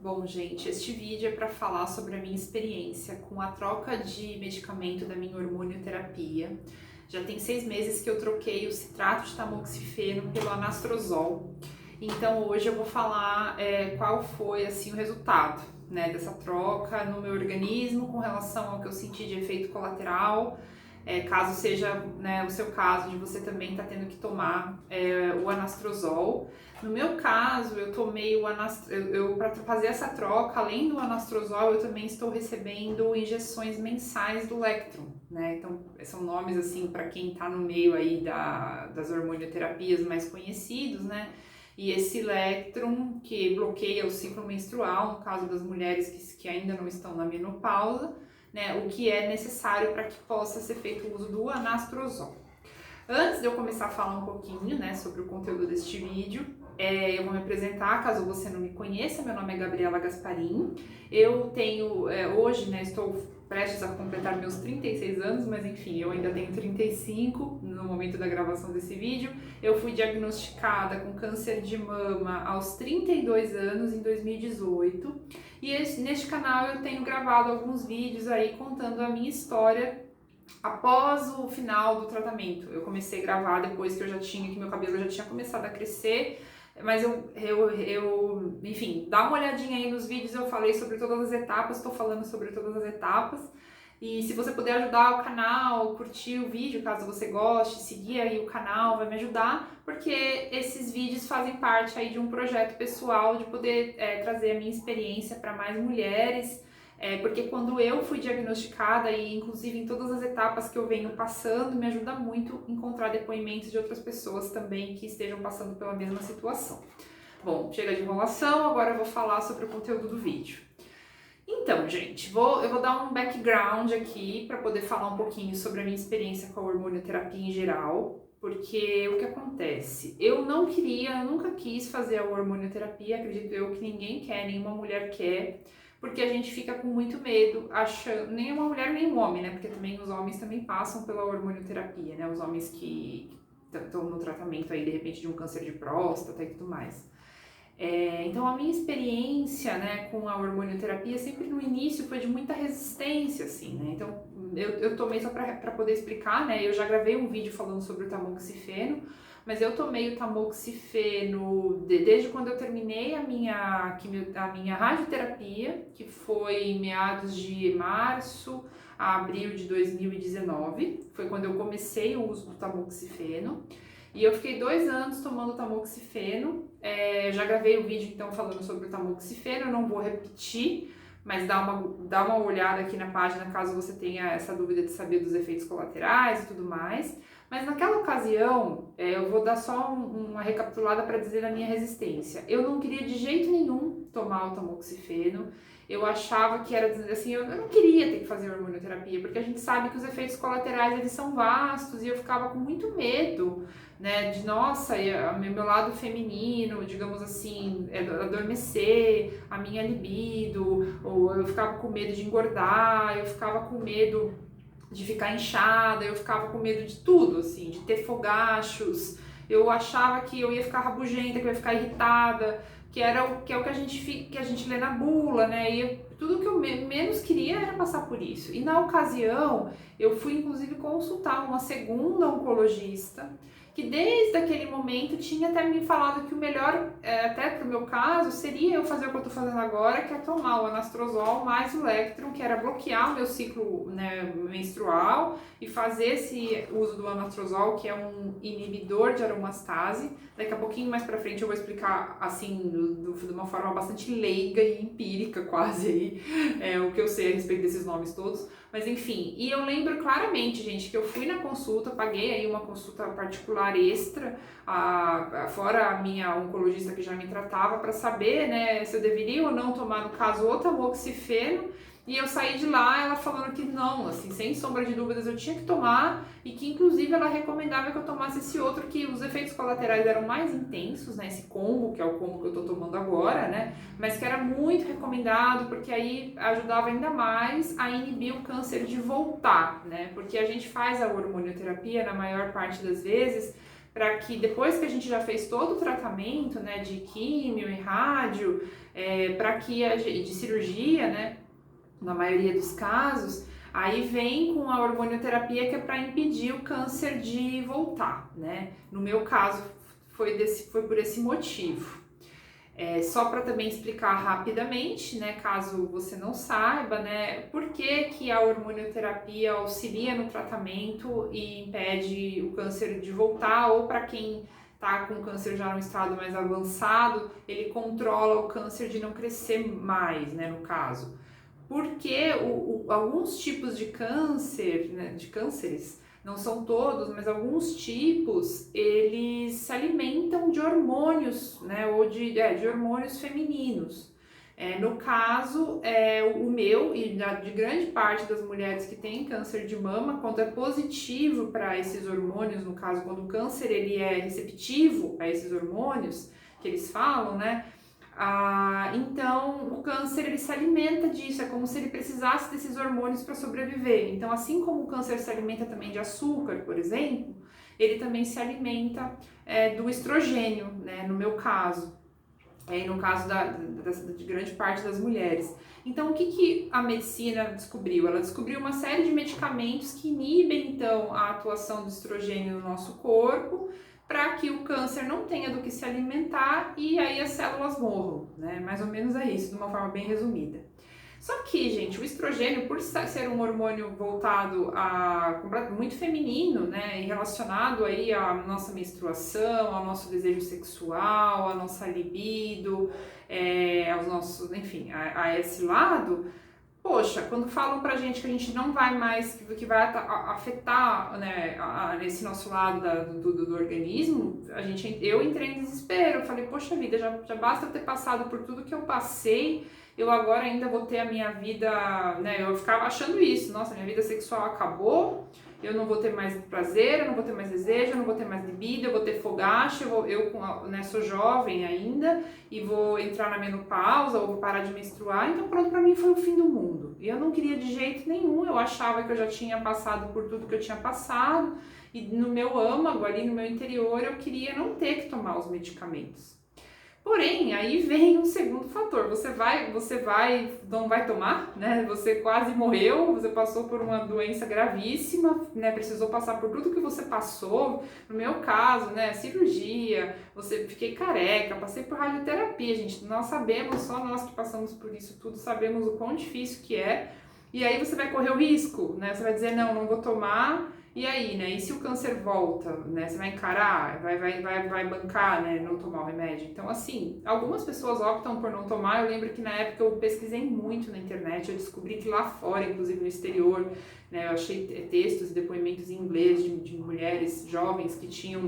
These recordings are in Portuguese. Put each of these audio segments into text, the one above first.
Bom, gente, este vídeo é para falar sobre a minha experiência com a troca de medicamento da minha hormonioterapia. Já tem 6 meses que eu troquei o citrato de tamoxifeno pelo anastrozol. Então hoje eu vou falar qual foi assim o resultado, né, dessa troca no meu organismo com relação ao que eu senti de efeito colateral. Caso seja, né, o seu caso de você também estar tendo que tomar o anastrozol. No meu caso, eu tomei o anastrozol, para fazer essa troca, além do anastrozol, eu também estou recebendo injeções mensais do Lectrum, né? Então, são nomes assim para quem está no meio aí das hormonioterapias mais conhecidos, né? E esse Lectrum, que bloqueia o ciclo menstrual, no caso das mulheres que ainda não estão na menopausa, né, o que é necessário para que possa ser feito o uso do anastrozol. Antes de eu começar a falar um pouquinho, né, sobre o conteúdo deste vídeo, eu vou me apresentar, caso você não me conheça. Meu nome é Gabriela Gasparin. Eu tenho, hoje, né, estou prestes a completar meus 36 anos, mas enfim, eu ainda tenho 35 no momento da gravação desse vídeo. Eu fui diagnosticada com câncer de mama aos 32 anos, em 2018. E neste canal eu tenho gravado alguns vídeos aí contando a minha história após o final do tratamento. Eu comecei a gravar depois que que meu cabelo já tinha começado a crescer, mas enfim, dá uma olhadinha aí nos vídeos, eu falei sobre todas as etapas, estou falando sobre todas as etapas. E se você puder ajudar o canal, curtir o vídeo, caso você goste, seguir aí o canal, vai me ajudar, porque esses vídeos fazem parte aí de um projeto pessoal de poder trazer a minha experiência para mais mulheres. Porque quando eu fui diagnosticada, e inclusive em todas as etapas que eu venho passando, me ajuda muito encontrar depoimentos de outras pessoas também que estejam passando pela mesma situação. Bom, chega de enrolação, agora eu vou falar sobre o conteúdo do vídeo. Então, gente, eu vou dar um background aqui para poder falar um pouquinho sobre a minha experiência com a hormonioterapia em geral, porque o que acontece? Eu nunca quis fazer a hormonioterapia, acredito eu que ninguém quer, nenhuma mulher quer, porque a gente fica com muito medo, achando, nem uma mulher nem um homem, né? Porque também os homens também passam pela hormonioterapia, né? Os homens que estão no tratamento aí, de repente, de um câncer de próstata e tudo mais. Então a minha experiência, né, com a hormonioterapia sempre no início foi de muita resistência, assim, né? Então eu tomei só para poder explicar, né? Eu já gravei um vídeo falando sobre o tamoxifeno, mas eu tomei o tamoxifeno desde quando eu terminei a minha radioterapia, que foi em meados de março a abril de 2019, foi quando eu comecei o uso do tamoxifeno. E eu fiquei 2 anos tomando tamoxifeno. Já gravei o vídeo então falando sobre o tamoxifeno, eu não vou repetir, mas dá uma olhada aqui na página caso você tenha essa dúvida de saber dos efeitos colaterais e tudo mais. Mas naquela ocasião, eu vou dar só uma recapitulada para dizer a minha resistência. Eu não queria de jeito nenhum tomar o tamoxifeno. Eu achava que era, assim, eu não queria ter que fazer hormonioterapia, porque a gente sabe que os efeitos colaterais eles são vastos e eu ficava com muito medo, né, de nossa, meu lado feminino, digamos assim, adormecer, a minha libido, ou eu ficava com medo de engordar, eu ficava com medo de ficar inchada, eu ficava com medo de tudo, assim, de ter fogachos. Eu achava que eu ia ficar rabugenta, que eu ia ficar irritada, que é o que a gente lê na bula, né? E tudo que eu menos queria era passar por isso. E na ocasião, eu fui inclusive consultar uma segunda oncologista, que desde aquele momento tinha até me falado que o melhor, até pro meu caso, seria eu fazer o que eu tô fazendo agora, que é tomar o anastrozol mais o Lectrum, que era bloquear o meu ciclo, né, menstrual, e fazer esse uso do anastrozol, que é um inibidor de aromastase. Daqui a pouquinho mais pra frente eu vou explicar assim, de uma forma bastante leiga e empírica quase aí, o que eu sei a respeito desses nomes todos. Mas enfim, e eu lembro claramente, gente, que eu fui na consulta, paguei aí uma consulta particular extra, fora a minha oncologista que já me tratava, para saber, né, se eu deveria ou não tomar, no caso, o tamoxifeno. E eu saí de lá, ela falando que não, assim, sem sombra de dúvidas eu tinha que tomar, e que inclusive ela recomendava que eu tomasse esse outro, que os efeitos colaterais eram mais intensos, né, esse combo, que é o combo que eu tô tomando agora, né, mas que era muito recomendado, porque aí ajudava ainda mais a inibir o câncer de voltar, né, porque a gente faz a hormonioterapia, na maior parte das vezes, para que depois que a gente já fez todo o tratamento, né, de químio e rádio, para que de cirurgia, né, na maioria dos casos, aí vem com a hormonioterapia que é para impedir o câncer de voltar, né? No meu caso foi por esse motivo. Só para também explicar rapidamente, né, caso você não saiba, né, por que que a hormonioterapia auxilia no tratamento e impede o câncer de voltar, ou para quem está com câncer já no estado mais avançado, ele controla o câncer de não crescer mais, né, no caso. Porque alguns tipos de câncer, né, de cânceres, não são todos, mas alguns tipos, eles se alimentam de hormônios, né, ou de hormônios femininos. No caso, o meu e de grande parte das mulheres que têm câncer de mama, quando é positivo para esses hormônios, no caso, quando o câncer ele é receptivo a esses hormônios, que eles falam, né, então o câncer ele se alimenta disso, é como se ele precisasse desses hormônios para sobreviver. Então, assim como o câncer se alimenta também de açúcar, por exemplo, ele também se alimenta do estrogênio, né, no meu caso, e no caso de grande parte das mulheres. Então, o que a medicina descobriu? Ela descobriu uma série de medicamentos que inibem, então, a atuação do estrogênio no nosso corpo, para que o câncer não tenha do que se alimentar e aí as células morram, né? Mais ou menos é isso, de uma forma bem resumida. Só que, gente, o estrogênio, por ser um hormônio voltado a muito feminino, né, e relacionado aí à nossa menstruação, ao nosso desejo sexual, à nossa libido, aos nossos, enfim, a esse lado. Poxa, quando falam pra gente que a gente não vai mais, que vai afetar, né, esse nosso lado do organismo, eu entrei em desespero. Eu falei, poxa vida, já basta eu ter passado por tudo que eu passei, eu agora ainda vou ter a minha vida, né, eu ficava achando isso, nossa, minha vida sexual acabou, eu não vou ter mais prazer, eu não vou ter mais desejo, eu não vou ter mais libido, eu vou ter fogacho, né, sou jovem ainda e vou entrar na menopausa ou vou parar de menstruar, então pronto, pra mim foi o fim do mundo. E eu não queria de jeito nenhum, eu achava que eu já tinha passado por tudo que eu tinha passado e no meu âmago, ali no meu interior, eu queria não ter que tomar os medicamentos. Porém, aí vem um segundo fator, não vai tomar, né? Você quase morreu, você passou por uma doença gravíssima, né? Precisou passar por tudo que você passou. No meu caso, né? Cirurgia, fiquei careca, passei por radioterapia, gente. Nós sabemos, só nós que passamos por isso tudo, sabemos o quão difícil que é. E aí você vai correr o risco, né? Você vai dizer, não vou tomar. E aí, né? E se o câncer volta, né? Você vai encarar, vai bancar, né? Não tomar o remédio. Então, assim, algumas pessoas optam por não tomar. Eu lembro que na época eu pesquisei muito na internet. Eu descobri que lá fora, inclusive no exterior, né? Eu achei textos e depoimentos em inglês de mulheres jovens que tinham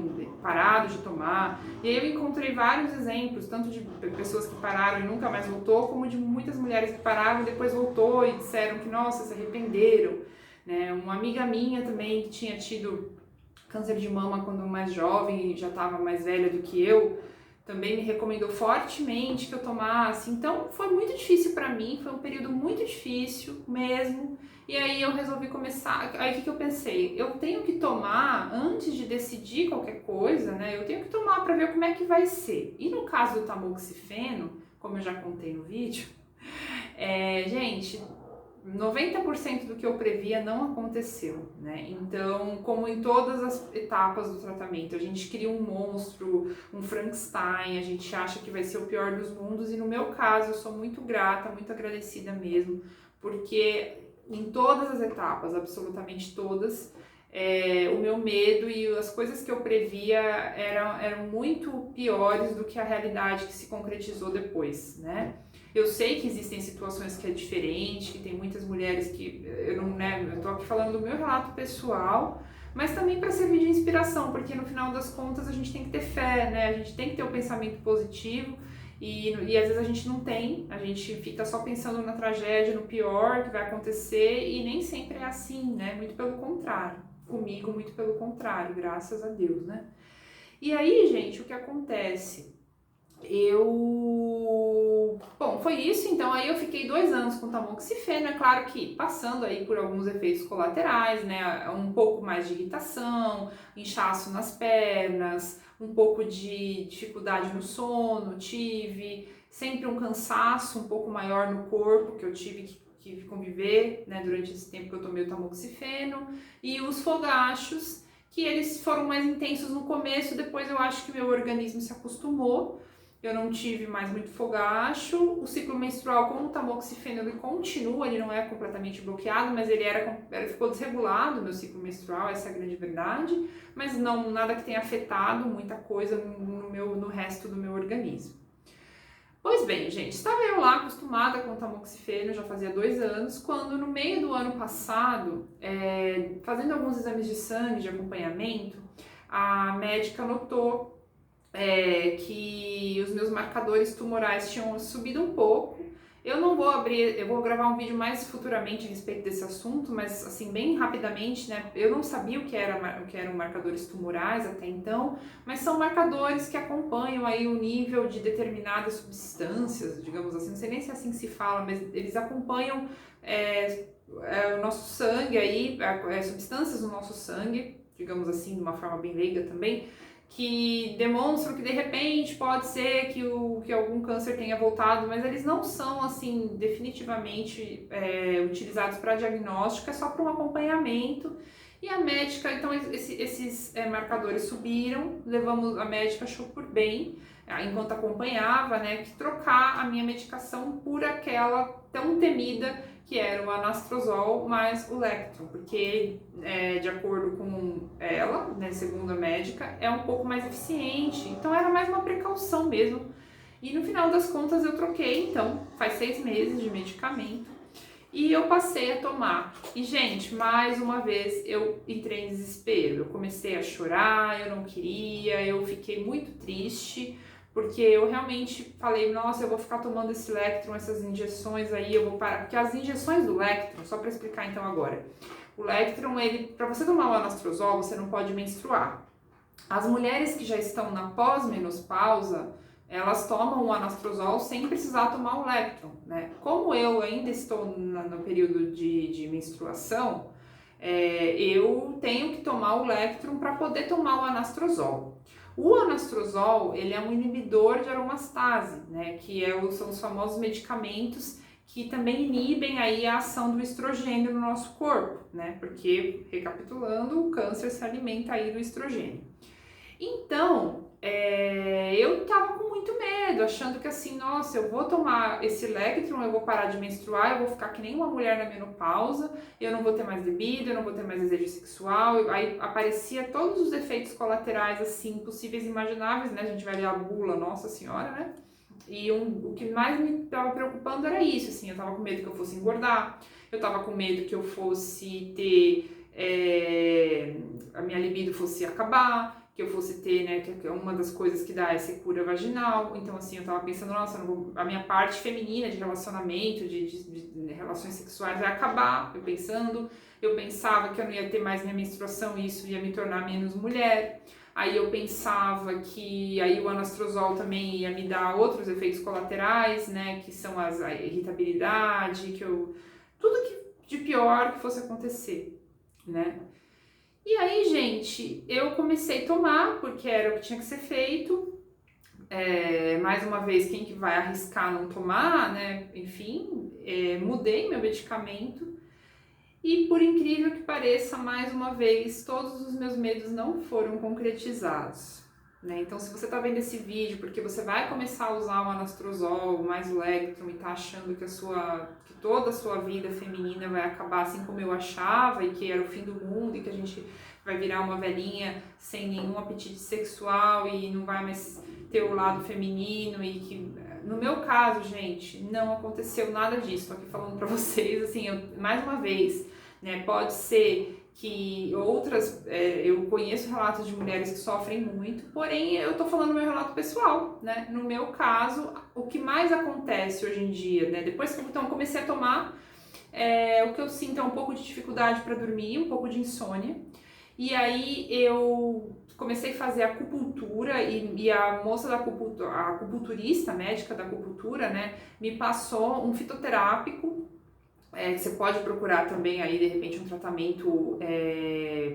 parado de tomar. E aí eu encontrei vários exemplos, tanto de pessoas que pararam e nunca mais voltou, como de muitas mulheres que pararam e depois voltou e disseram que, nossa, se arrependeram. Né? Uma amiga minha também que tinha tido câncer de mama quando mais jovem e já estava mais velha do que eu, também me recomendou fortemente que eu tomasse. Então foi muito difícil para mim, foi um período muito difícil mesmo. E aí eu resolvi começar. Aí o que eu pensei? Eu tenho que tomar antes de decidir qualquer coisa, né? Eu tenho que tomar para ver como é que vai ser. E no caso do tamoxifeno, como eu já contei no vídeo, gente, 90% do que eu previa não aconteceu, né? Então, como em todas as etapas do tratamento, a gente cria um monstro, um Frankenstein, a gente acha que vai ser o pior dos mundos e no meu caso eu sou muito grata, muito agradecida mesmo, porque em todas as etapas, absolutamente todas, o meu medo e as coisas que eu previa eram muito piores do que a realidade que se concretizou depois, né? Eu sei que existem situações que é diferente, que tem muitas mulheres que eu não, né, eu tô aqui falando do meu relato pessoal, mas também para servir de inspiração, porque no final das contas a gente tem que ter fé, né? A gente tem que ter um pensamento positivo e às vezes a gente não tem, a gente fica só pensando na tragédia, no pior que vai acontecer e nem sempre é assim, né? Muito pelo contrário. Comigo, muito pelo contrário, graças a Deus, né? E aí, gente, o que acontece? Eu bom, foi isso. Então aí eu fiquei 2 anos com tamoxifeno. É claro que passando aí por alguns efeitos colaterais, né? Um pouco mais de irritação, inchaço nas pernas, um pouco de dificuldade no sono, tive sempre um cansaço um pouco maior no corpo que eu tive que conviver, né, durante esse tempo que eu tomei o tamoxifeno, e os fogachos, que eles foram mais intensos no começo, depois eu acho que meu organismo se acostumou, eu não tive mais muito fogacho. O ciclo menstrual com o tamoxifeno ele continua, ele não é completamente bloqueado, mas ele ficou desregulado, meu ciclo menstrual, essa é a grande verdade, mas não nada que tenha afetado muita coisa no resto do meu organismo. Pois bem, gente, estava eu lá acostumada com o tamoxifeno, já fazia 2 anos, quando no meio do ano passado, fazendo alguns exames de sangue, de acompanhamento, a médica notou que os meus marcadores tumorais tinham subido um pouco. Eu não vou abrir, eu vou gravar um vídeo mais futuramente a respeito desse assunto, mas assim, bem rapidamente, né? Eu não sabia o que eram marcadores tumorais até então, mas são marcadores que acompanham aí o nível de determinadas substâncias, digamos assim, não sei nem se é assim que se fala, mas eles acompanham o nosso sangue aí, substâncias no nosso sangue, digamos assim, de uma forma bem leiga também, que demonstram que de repente pode ser que algum câncer tenha voltado, mas eles não são assim definitivamente utilizados para diagnóstico, é só para um acompanhamento. E a médica, então esses marcadores subiram, a médica achou por bem, enquanto acompanhava, né, que trocar a minha medicação por aquela tão temida que era o anastrozol mais o Lectron, porque de acordo com ela, né, segundo a médica, é um pouco mais eficiente, então era mais uma precaução mesmo. E no final das contas eu troquei, então faz 6 meses de medicamento e eu passei a tomar. E gente, mais uma vez eu entrei em desespero, eu comecei a chorar, eu não queria, eu fiquei muito triste, porque eu realmente falei, nossa, eu vou ficar tomando esse Lectron, essas injeções aí, eu vou parar. Porque as injeções do Lectron, só para explicar então agora, o Lectron, para você tomar o anastrozol, você não pode menstruar. As mulheres que já estão na pós-menopausa, elas tomam o anastrozol sem precisar tomar o Lectron, né? Como eu ainda estou no período de menstruação, eu tenho que tomar o Lectron para poder tomar o anastrozol. O anastrozol, ele é um inibidor de aromastase, né, que são os famosos medicamentos que também inibem aí a ação do estrogênio no nosso corpo, né, porque, recapitulando, o câncer se alimenta aí do estrogênio. Então, eu tava com muito medo, achando que assim, nossa, eu vou tomar esse Lectron, eu vou parar de menstruar, eu vou ficar que nem uma mulher na menopausa, eu não vou ter mais libido, eu não vou ter mais desejo sexual, aí aparecia todos os efeitos colaterais, assim, possíveis e imagináveis, né, a gente vai ler a bula, nossa senhora, né, e o que mais me tava preocupando era isso, assim, eu tava com medo que eu fosse engordar, eu tava com medo que eu fosse ter, a minha libido fosse acabar, que eu fosse ter, né, que uma das coisas que dá é secura vaginal, então assim, eu tava pensando, nossa, a minha parte feminina de relacionamento, de relações sexuais vai acabar, eu pensava que eu não ia ter mais minha menstruação e isso ia me tornar menos mulher, aí eu pensava que aí o anastrozol também ia me dar outros efeitos colaterais, né, que são a irritabilidade, tudo que de pior que fosse acontecer, né. E aí, gente, eu comecei a tomar, porque era o que tinha que ser feito. Mais uma vez, quem que vai arriscar não tomar, né? Enfim, mudei meu medicamento. E por incrível que pareça, mais uma vez, todos os meus medos não foram concretizados, né? Então, se você tá vendo esse vídeo porque você vai começar a usar o anastrozol, mais o Lectron e tá achando que toda a sua vida feminina vai acabar assim como eu achava e que era o fim do mundo e que a gente vai virar uma velhinha sem nenhum apetite sexual e não vai mais ter o lado feminino e que... No meu caso, gente, não aconteceu nada disso. Tô aqui falando pra vocês, assim, mais uma vez, né, pode ser que eu conheço relatos de mulheres que sofrem muito, porém eu tô falando meu relato pessoal, né, no meu caso, o que mais acontece hoje em dia, né, depois que eu comecei a tomar, o que eu sinto é um pouco de dificuldade para dormir, um pouco de insônia, e aí eu comecei a fazer acupuntura e a moça da acupuntura, a acupunturista, médica da acupuntura, né, me passou um fitoterápico. Você pode procurar também aí, de repente, um tratamento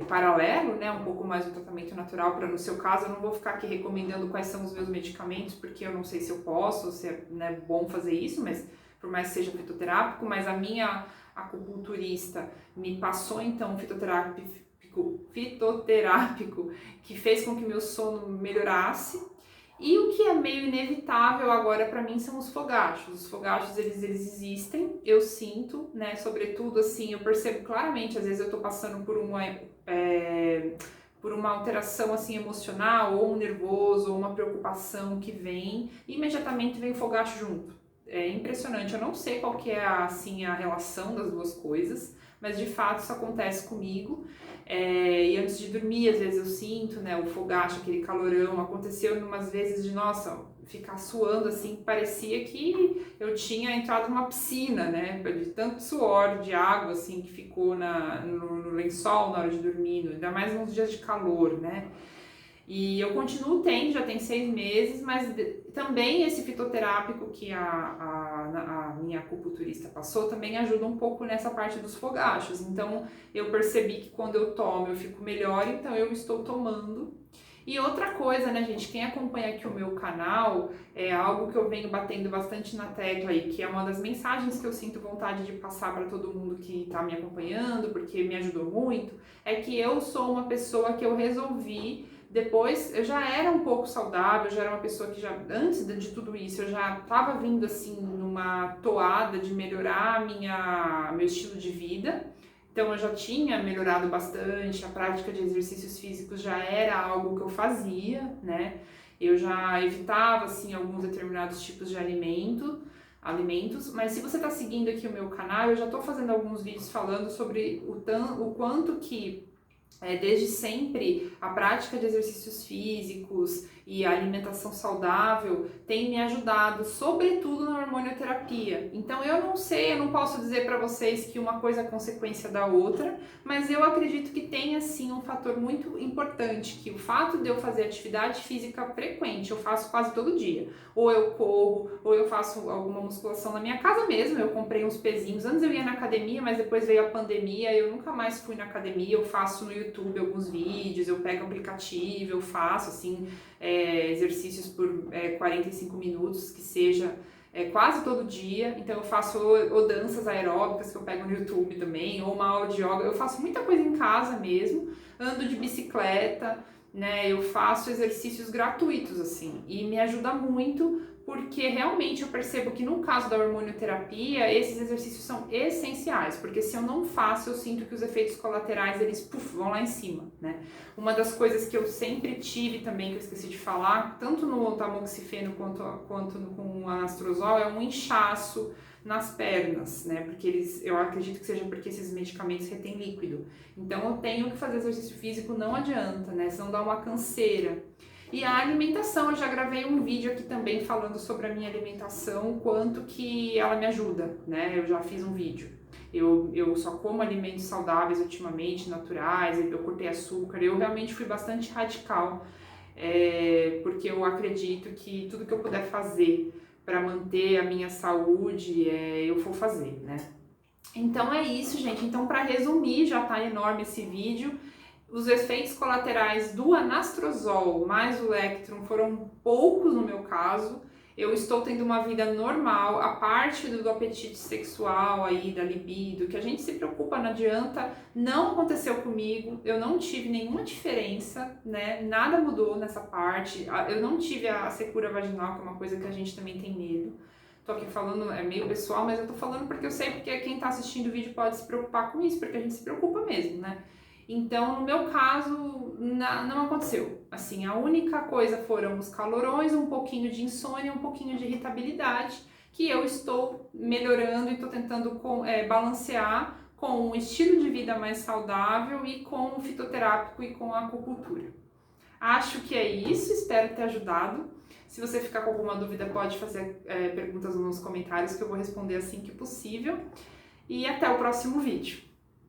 paralelo, né? Um pouco mais um tratamento natural, para no seu caso, eu não vou ficar aqui recomendando quais são os meus medicamentos, porque eu não sei se eu posso, ou se é, né, bom fazer isso, mas por mais que seja fitoterápico, mas a minha acupunturista me passou então um fitoterápico que fez com que meu sono melhorasse. E o que é meio inevitável agora para mim são os fogachos. Os fogachos, eles existem, eu sinto, né? Sobretudo, assim, eu percebo claramente, às vezes eu tô passando por uma alteração, assim, emocional, ou um nervoso, ou uma preocupação que vem, e imediatamente vem o fogacho junto. É impressionante, eu não sei qual que é, assim, a relação das duas coisas, mas de fato isso acontece comigo. E antes de dormir, às vezes eu sinto, né, o fogacho, aquele calorão. Aconteceu umas vezes de, nossa, ficar suando assim, parecia que eu tinha entrado numa piscina, né, de tanto suor, de água, assim, que ficou no lençol na hora de dormir, ainda mais nos dias de calor, né. E eu continuo tendo, já tem 6 meses, mas também esse fitoterápico que a minha acupunturista passou também ajuda um pouco nessa parte dos fogachos. Então eu percebi que quando eu tomo eu fico melhor, então eu estou tomando. E outra coisa, né, gente, quem acompanha aqui o meu canal, é algo que eu venho batendo bastante na tecla aí, que é uma das mensagens que eu sinto vontade de passar para todo mundo que está me acompanhando, porque me ajudou muito, é que eu sou uma pessoa que eu resolvi. Depois, eu já era um pouco saudável, eu já era uma pessoa que já, antes de tudo isso, eu já estava vindo assim numa toada de melhorar meu estilo de vida. Então eu já tinha melhorado bastante, a prática de exercícios físicos já era algo que eu fazia, né? Eu já evitava, assim, alguns determinados tipos de alimentos, mas se você está seguindo aqui o meu canal, eu já estou fazendo alguns vídeos falando sobre o quanto que desde sempre a prática de exercícios físicos e a alimentação saudável tem me ajudado, sobretudo na hormonioterapia. Então eu não sei, eu não posso dizer para vocês que uma coisa é consequência da outra, mas eu acredito que tem assim um fator muito importante, que o fato de eu fazer atividade física frequente, eu faço quase todo dia, ou eu corro, ou eu faço alguma musculação na minha casa mesmo. Eu comprei uns pezinhos, antes eu ia na academia, mas depois veio a pandemia, eu nunca mais fui na academia. Eu faço no YouTube alguns vídeos, eu pego o aplicativo, eu faço assim exercícios por 45 minutos, que seja quase todo dia. Então eu faço ou danças aeróbicas que eu pego no YouTube também, ou uma aula de yoga. Eu faço muita coisa em casa mesmo, ando de bicicleta, né? Eu faço exercícios gratuitos assim, e me ajuda muito, porque realmente eu percebo que no caso da hormonioterapia, esses exercícios são essenciais, porque se eu não faço, eu sinto que os efeitos colaterais, eles vão lá em cima, né? Uma das coisas que eu sempre tive também, que eu esqueci de falar, tanto no tamoxifeno quanto com o anastrozol, é um inchaço nas pernas, né? Porque eu acredito que seja porque esses medicamentos retêm líquido. Então eu tenho que fazer exercício físico, não adianta, né? Senão dá uma canseira. E a alimentação, eu já gravei um vídeo aqui também falando sobre a minha alimentação, o quanto que ela me ajuda, né? Eu já fiz um vídeo. Eu só como alimentos saudáveis ultimamente, naturais, eu cortei açúcar. Eu realmente fui bastante radical, porque eu acredito que tudo que eu puder fazer para manter a minha saúde, eu vou fazer, né? Então é isso, gente. Então, para resumir, já tá enorme esse vídeo. Os efeitos colaterais do anastrozol mais o Lectrum foram poucos no meu caso. Eu estou tendo uma vida normal. A parte do apetite sexual aí, da libido, que a gente se preocupa, não adianta, não aconteceu comigo. Eu não tive nenhuma diferença, né? Nada mudou nessa parte. Eu não tive a secura vaginal, que é uma coisa que a gente também tem medo. Tô aqui falando, é meio pessoal, mas eu tô falando porque eu sei, porque quem tá assistindo o vídeo pode se preocupar com isso, porque a gente se preocupa mesmo, né? Então, no meu caso, não aconteceu. Assim, a única coisa foram os calorões, um pouquinho de insônia, um pouquinho de irritabilidade, que eu estou melhorando e estou tentando balancear com um estilo de vida mais saudável e com o fitoterápico e com a acupuntura. Acho que é isso, espero ter ajudado. Se você ficar com alguma dúvida, pode fazer perguntas nos comentários que eu vou responder assim que possível. E até o próximo vídeo.